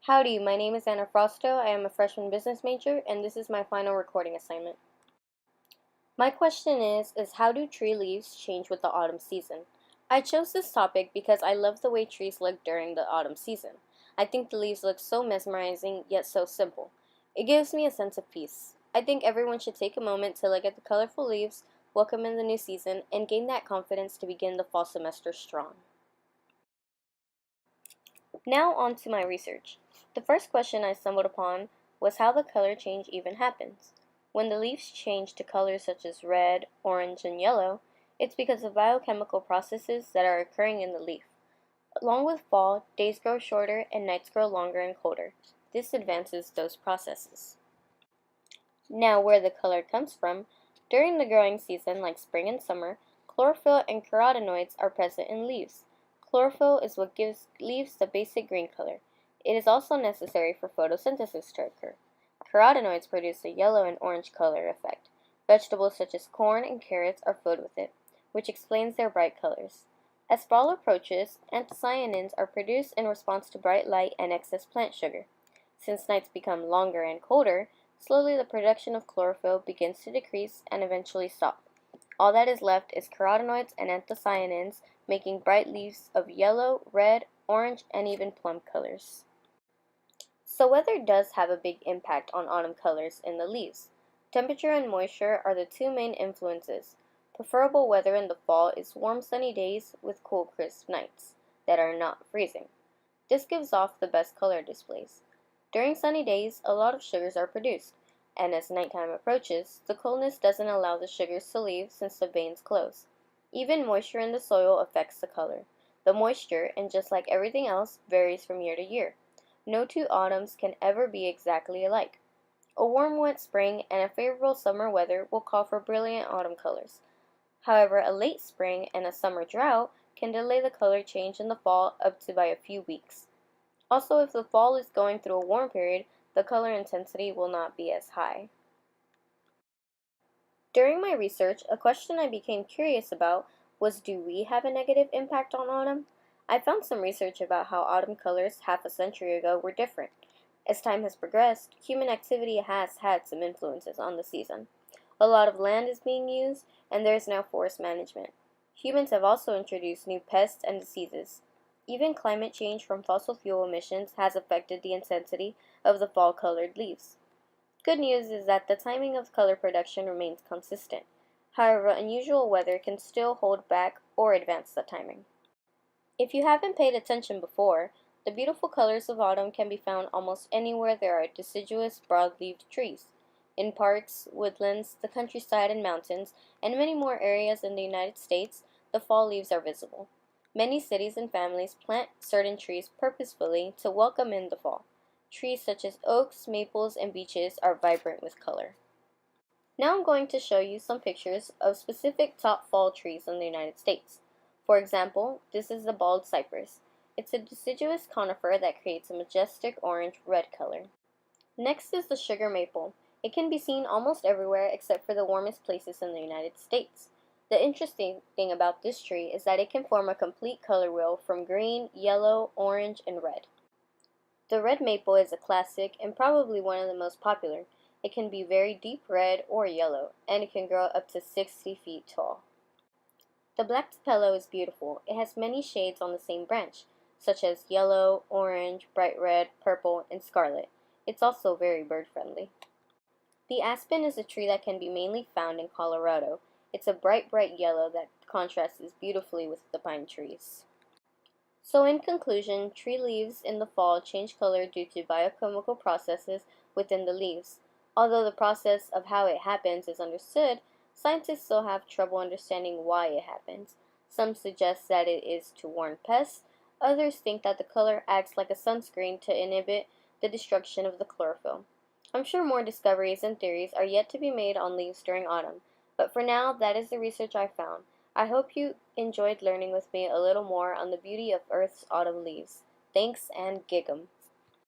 Howdy, my name is Anna Frosto. I am a freshman business major, and this is my final recording assignment. My question is how do tree leaves change with the autumn season? I chose this topic because I love the way trees look during the autumn season. I think the leaves look so mesmerizing, yet so simple. It gives me a sense of peace. I think everyone should take a moment to look at the colorful leaves, welcome in the new season, and gain that confidence to begin the fall semester strong. Now on to my research. The first question I stumbled upon was how the color change even happens. When the leaves change to colors such as red, orange, and yellow, it's because of biochemical processes that are occurring in the leaf. Along with fall, days grow shorter and nights grow longer and colder. This advances those processes. Now, where the color comes from, during the growing season like spring and summer, chlorophyll and carotenoids are present in leaves. Chlorophyll is what gives leaves the basic green color. It is also necessary for photosynthesis to occur. Carotenoids produce a yellow and orange color effect. Vegetables such as corn and carrots are filled with it, which explains their bright colors. As fall approaches, anthocyanins are produced in response to bright light and excess plant sugar. Since nights become longer and colder, slowly the production of chlorophyll begins to decrease and eventually stop. All that is left is carotenoids and anthocyanins, making bright leaves of yellow, red, orange, and even plum colors. So weather does have a big impact on autumn colors in the leaves. Temperature and moisture are the two main influences. Preferable weather in the fall is warm sunny days with cool crisp nights that are not freezing. This gives off the best color displays. During sunny days, a lot of sugars are produced, and as nighttime approaches, the coldness doesn't allow the sugars to leave since the veins close. Even moisture in the soil affects the color. The moisture, and just like everything else, varies from year to year. No two autumns can ever be exactly alike. A warm, wet spring and a favorable summer weather will call for brilliant autumn colors. However, a late spring and a summer drought can delay the color change in the fall up to by a few weeks. Also, if the fall is going through a warm period, the color intensity will not be as high. During my research, a question I became curious about was, do we have a negative impact on autumn? I found some research about how autumn colors half a century ago were different. As time has progressed, human activity has had some influences on the season. A lot of land is being used, and there is now forest management. Humans have also introduced new pests and diseases. Even climate change from fossil fuel emissions has affected the intensity of the fall-colored leaves. Good news is that the timing of color production remains consistent. However, unusual weather can still hold back or advance the timing. If you haven't paid attention before, the beautiful colors of autumn can be found almost anywhere there are deciduous, broad-leaved trees. In parks, woodlands, the countryside and mountains, and many more areas in the United States, the fall leaves are visible. Many cities and families plant certain trees purposefully to welcome in the fall. Trees such as oaks, maples, and beeches are vibrant with color. Now I'm going to show you some pictures of specific top fall trees in the United States. For example, this is the bald cypress. It's a deciduous conifer that creates a majestic orange-red color. Next is the sugar maple. It can be seen almost everywhere except for the warmest places in the United States. The interesting thing about this tree is that it can form a complete color wheel from green, yellow, orange, and red. The red maple is a classic and probably one of the most popular. It can be very deep red or yellow, and it can grow up to 60 feet tall. The black tupelo is beautiful. It has many shades on the same branch, such as yellow, orange, bright red, purple, and scarlet. It's also very bird-friendly. The aspen is a tree that can be mainly found in Colorado. It's a bright yellow that contrasts beautifully with the pine trees. So in conclusion, tree leaves in the fall change color due to biochemical processes within the leaves. Although the process of how it happens is understood, scientists still have trouble understanding why it happens. Some suggest that it is to warn pests, others think that the color acts like a sunscreen to inhibit the destruction of the chlorophyll. I'm sure more discoveries and theories are yet to be made on leaves during autumn, but for now, that is the research I found. I hope you enjoyed learning with me a little more on the beauty of Earth's autumn leaves. Thanks and gig 'em.